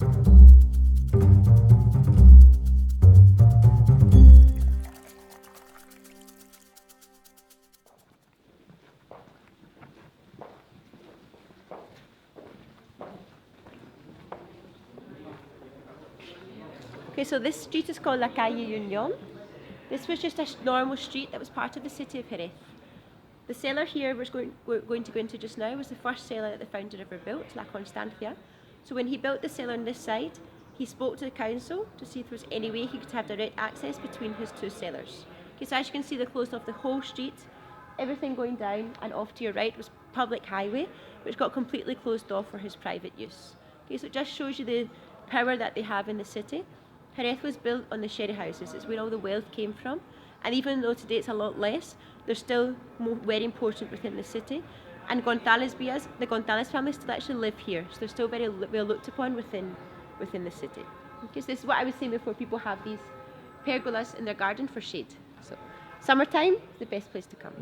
Okay, so this street is called La Calle Union. This was just a normal street that was part of the city of Jerez. The cellar here we're going to go into just now was the first cellar that the founder ever built, La Constancia. So when he built the cellar on this side, he spoke to the council to see if there was any way he could have direct access between his two cellars. Okay, so as you can see, they closed off the whole street, everything going down, and off to your right was public highway, which got completely closed off for his private use. Okay, so it just shows you the power that they have in the city. Jerez was built on the sherry houses. It's where all the wealth came from. And even though today it's a lot less, they're still very important within the city. And González Byass, the González family still actually live here. So they're still very well looked upon within the city. Okay, so this is what I was saying before, people have these pergolas in their garden for shade. So summertime is the best place to come.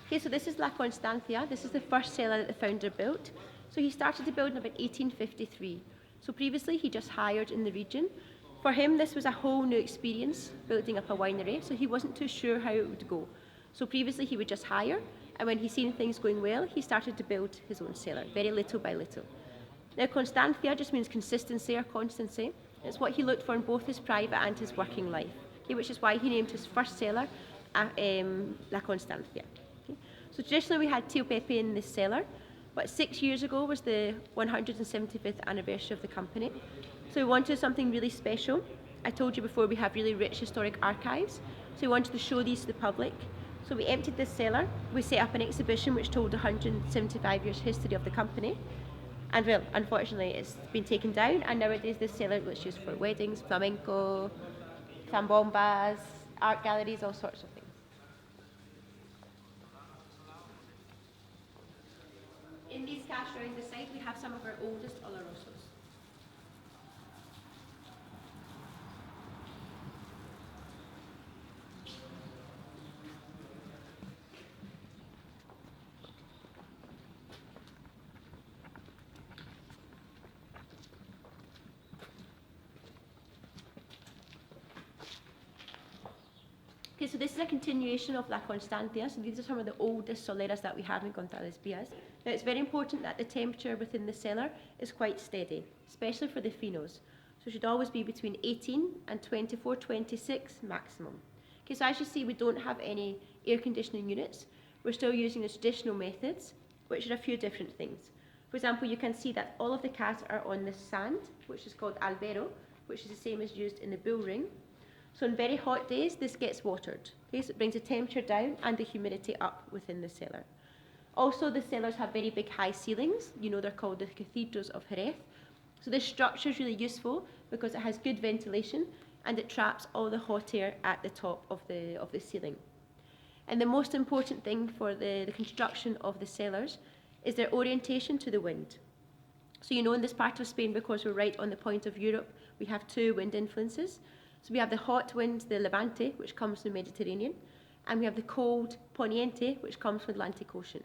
Okay, so this is La Constancia. This is the first cellar that the founder built. So he started to build in about 1853. So previously he just hired in the region. For him, this was a whole new experience, building up a winery, so he wasn't too sure how it would go. So previously he would just hire, and when he seen things going well, he started to build his own cellar, very little by little. Now Constancia just means consistency or constancy. It's what he looked for in both his private and his working life, okay, which is why he named his first cellar La Constancia. Okay. So traditionally we had Tío Pepe in this cellar, but 6 years ago was the 175th anniversary of the company. So we wanted something really special. I told you before we have really rich historic archives, so we wanted to show these to the public. So we emptied this cellar, we set up an exhibition which told 175 years history of the company, and well, unfortunately it's been taken down, and nowadays this cellar is used for weddings, flamenco, zambombas, art galleries, all sorts of things. In these cash around the side, we have some of our oldest olorosos. Okay, so this is a continuation of La Constancia. So these are some of the oldest soleras that we have in González Byass. Now it's very important that the temperature within the cellar is quite steady, especially for the Finos. So it should always be between 18 and 24, 26 maximum. Okay, so as you see, we don't have any air conditioning units. We're still using the traditional methods, which are a few different things. For example, you can see that all of the casks are on the sand, which is called albero, which is the same as used in the bull ring. So on very hot days, this gets watered. Okay, so it brings the temperature down and the humidity up within the cellar. Also, the cellars have very big high ceilings. You know, they're called the cathedrals of Jerez. So this structure is really useful because it has good ventilation and it traps all the hot air at the top of the ceiling. And the most important thing for the construction of the cellars is their orientation to the wind. So you know, in this part of Spain, because we're right on the point of Europe, we have two wind influences. So we have the hot wind, the Levante, which comes from the Mediterranean, and we have the cold Poniente, which comes from the Atlantic Ocean.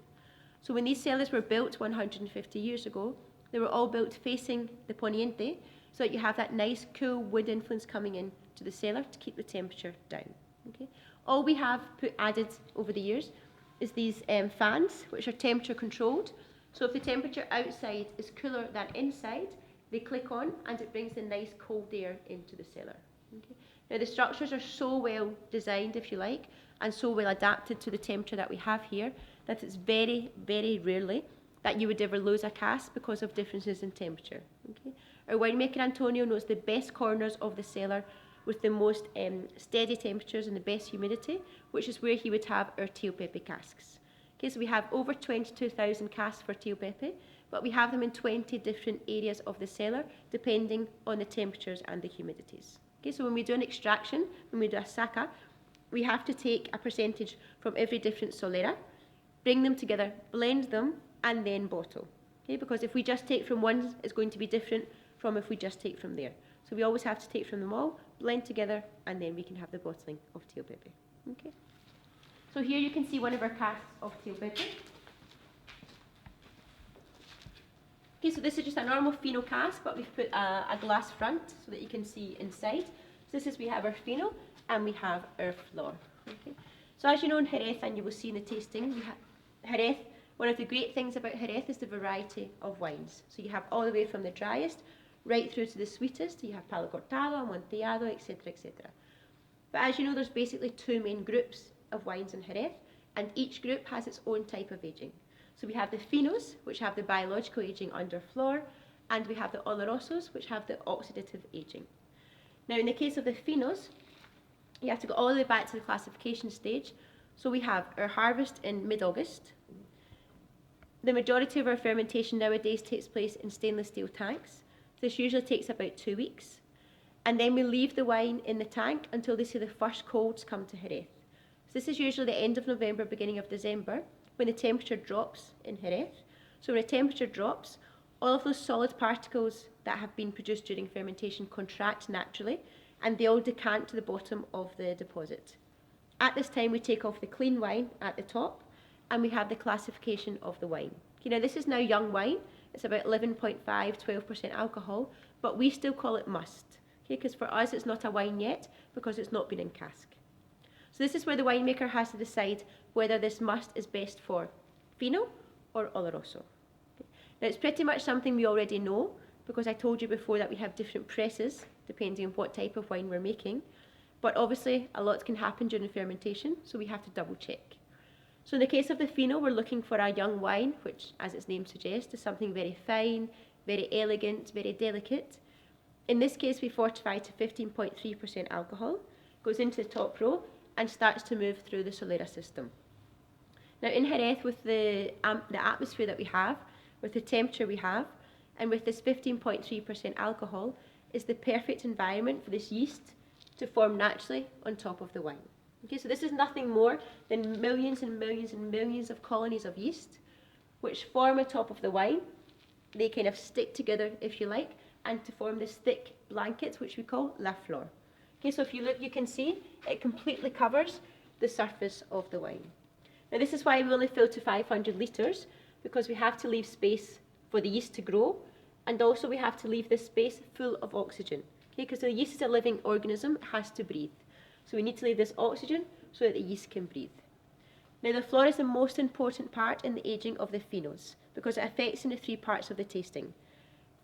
So when these cellars were built 150 years ago, they were all built facing the Poniente, so that you have that nice, cool wind influence coming in to the cellar to keep the temperature down. Okay? All we have added over the years is these fans, which are temperature controlled. So if the temperature outside is cooler than inside, they click on and it brings the nice cold air into the cellar. Okay. Now the structures are so well designed, if you like, and so well adapted to the temperature that we have here, that it's very, very rarely that you would ever lose a cask because of differences in temperature. Okay. Our winemaker Antonio knows the best corners of the cellar with the most steady temperatures and the best humidity, which is where he would have our Tío Pepe casks. Okay, so we have over 22,000 casks for Tío Pepe, but we have them in 20 different areas of the cellar, depending on the temperatures and the humidities. Okay, so when we do an extraction, when we do a saca, we have to take a percentage from every different solera, bring them together, blend them, and then bottle. Okay, because if we just take from one, it's going to be different from if we just take from there. So we always have to take from them all, blend together, and then we can have the bottling of Tío Pepe. Okay. So here you can see one of our casks of Tío Pepe. Okay, so this is just a normal Fino cask, but we've put a glass front so that you can see inside. So this is, we have our Fino and we have our floor. Okay. So as you know in Jerez, and you will see in the tasting, Jerez, one of the great things about Jerez is the variety of wines. So you have all the way from the driest right through to the sweetest. You have Palo Cortado, Amontillado, etc., etc. But as you know, there's basically two main groups of wines in Jerez, and each group has its own type of aging. So we have the Finos, which have the biological aging under flor, and we have the Olorosos, which have the oxidative aging. Now in the case of the Finos, you have to go all the way back to the classification stage. So we have our harvest in mid-August. The majority of our fermentation nowadays takes place in stainless steel tanks. This usually takes about 2 weeks. And then we leave the wine in the tank until they see the first colds come to Jerez. So this is usually the end of November, beginning of December, when the temperature drops in Jerez. So when the temperature drops, all of those solid particles that have been produced during fermentation contract naturally, and they all decant to the bottom of the deposit. At this time, we take off the clean wine at the top, and we have the classification of the wine. Okay, now this is now young wine. It's about 11.5, 12% alcohol, but we still call it must, okay, because for us it's not a wine yet because it's not been in cask. So this is where the winemaker has to decide whether this must is best for Fino or Oloroso. Okay. Now it's pretty much something we already know because I told you before that we have different presses depending on what type of wine we're making, but obviously a lot can happen during fermentation, so we have to double check. So in the case of the Fino, we're looking for a young wine, which, as its name suggests, is something very fine, very elegant, very delicate. In this case, we fortify to 15.3% alcohol, goes into the top row, and starts to move through the Solera system. Now in Jerez, with the atmosphere that we have, with the temperature we have, and with this 15.3% alcohol, is the perfect environment for this yeast to form naturally on top of the wine. Okay, so this is nothing more than millions and millions and millions of colonies of yeast which form on top of the wine. They kind of stick together, if you like, and to form this thick blanket, which we call la flor. Okay, so if you look, you can see it completely covers the surface of the wine. Now this is why we only fill to 500 litres, because we have to leave space for the yeast to grow, and also we have to leave this space full of oxygen. Okay, because the yeast is a living organism, it has to breathe. So we need to leave this oxygen so that the yeast can breathe. Now the flor is the most important part in the aging of the Finos because it affects in the three parts of the tasting.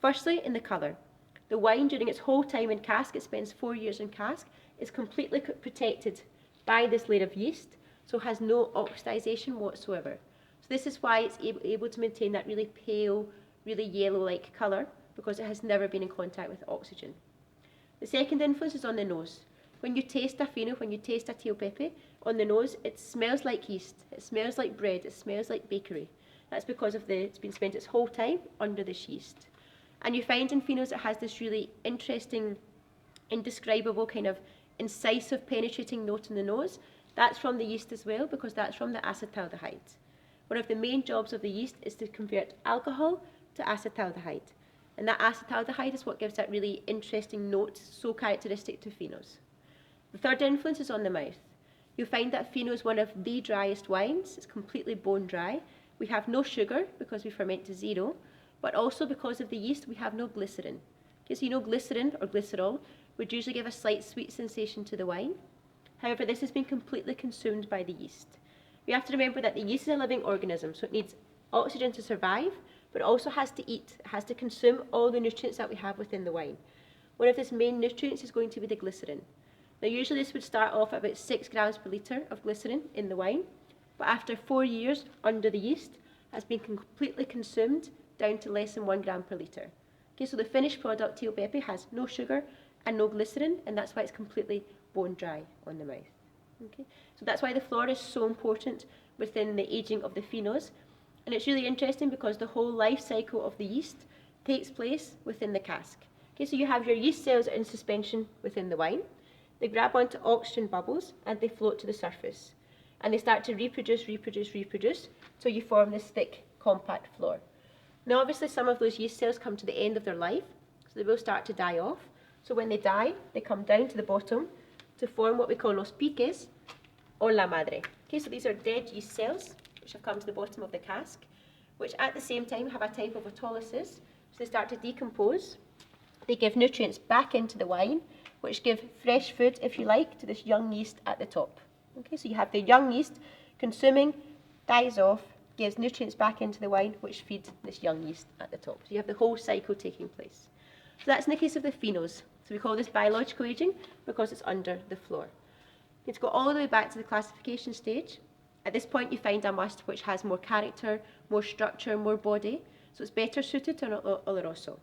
Firstly, in the colour. The wine during its whole time in cask, it spends 4 years in cask, is completely protected by this layer of yeast, so has no oxidisation whatsoever. So this is why it's able to maintain that really pale, really yellow-like colour because it has never been in contact with oxygen. The second influence is on the nose. When you taste a Fino, when you taste a Tío Pepe, on the nose, it smells like yeast, it smells like bread, it smells like bakery. That's because of it's been spent its whole time under this yeast. And you find in Finos it has this really interesting, indescribable kind of incisive, penetrating note in the nose. That's from the yeast as well, because that's from the acetaldehyde. One of the main jobs of the yeast is to convert alcohol to acetaldehyde. And that acetaldehyde is what gives that really interesting note, so characteristic to Finos. The third influence is on the mouth. You'll find that Fino is one of the driest wines. It's completely bone dry. We have no sugar because we ferment to 0, but also because of the yeast, we have no glycerin. Okay, so you know glycerin or glycerol would usually give a slight sweet sensation to the wine. However, this has been completely consumed by the yeast. We have to remember that the yeast is a living organism, so it needs oxygen to survive, but it also has to eat. It has to consume all the nutrients that we have within the wine. One of its main nutrients is going to be the glycerin. Now usually this would start off at about 6 grams per litre of glycerin in the wine, but after 4 years under the yeast has been completely consumed down to less than 1 gram per litre. Okay, so the finished product, Tío Pepe, has no sugar and no glycerin, and that's why it's completely bone dry on the mouth. Okay, so that's why the flor is so important within the aging of the Finos, and it's really interesting because the whole life cycle of the yeast takes place within the cask. Okay, so you have your yeast cells in suspension within the wine. They grab onto oxygen bubbles and they float to the surface. And they start to reproduce till you form this thick, compact flor. Now obviously some of those yeast cells come to the end of their life, so they will start to die off. So when they die, they come down to the bottom to form what we call los piques or la madre. Okay, so these are dead yeast cells, which have come to the bottom of the cask, which at the same time have a type of autolysis. So they start to decompose. They give nutrients back into the wine, which give fresh food, if you like, to this young yeast at the top. Okay, so you have the young yeast consuming, dies off, gives nutrients back into the wine, which feed this young yeast at the top. So you have the whole cycle taking place. So that's in the case of the phenos. So we call this biological aging because it's under the floor. It's got all the way back to the classification stage. At this point, you find a must which has more character, more structure, more body, so it's better suited to an oloroso.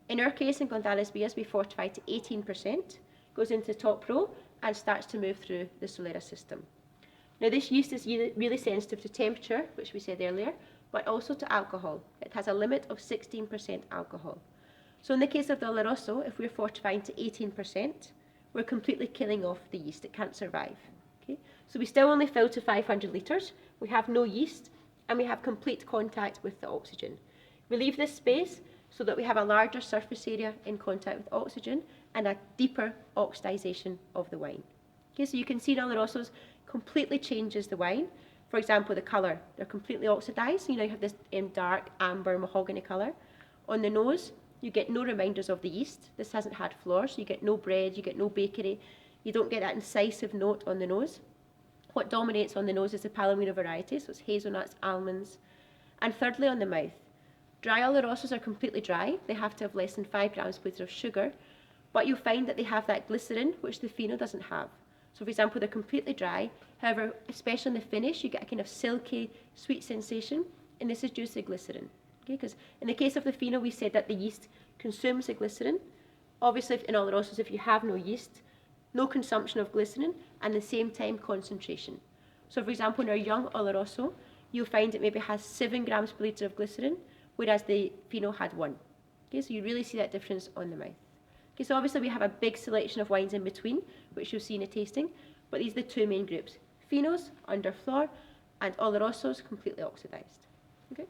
In our case, in González Byass, we fortify to 18%, goes into the top row, and starts to move through the Solera system. Now, this yeast is really sensitive to temperature, which we said earlier, but also to alcohol. It has a limit of 16% alcohol. So in the case of the oloroso, if we're fortifying to 18%, we're completely killing off the yeast. It can't survive. Okay? So we still only fill to 500 litres. We have no yeast, and we have complete contact with the oxygen. We leave this space so that we have a larger surface area in contact with oxygen and a deeper oxidization of the wine. Okay, so you can see in olorosos completely changes the wine. For example, the colour, they're completely oxidized. So you now have this dark amber mahogany colour. On the nose, you get no reminders of the yeast. This hasn't had flour, so you get no bread, you get no bakery. You don't get that incisive note on the nose. What dominates on the nose is the Palomino variety, so it's hazelnuts, almonds. And thirdly, on the mouth. Dry olorosos are completely dry. They have to have less than 5 grams per litre of sugar, but you'll find that they have that glycerin, which the Fino doesn't have. So for example, they're completely dry. However, especially in the finish, you get a kind of silky, sweet sensation, and this is due to the glycerin. Okay, because in the case of the Fino, we said that the yeast consumes the glycerin. Obviously, in olorosos, if you have no yeast, no consumption of glycerin, and at the same time concentration. So for example, in our young oloroso, you'll find it maybe has 7 grams per litre of glycerin, whereas the Fino had 1. Okay, so you really see that difference on the mouth. Okay, so obviously we have a big selection of wines in between, which you'll see in a tasting, but these are the two main groups. Finos, under floor, and olorosos, completely oxidized. Okay.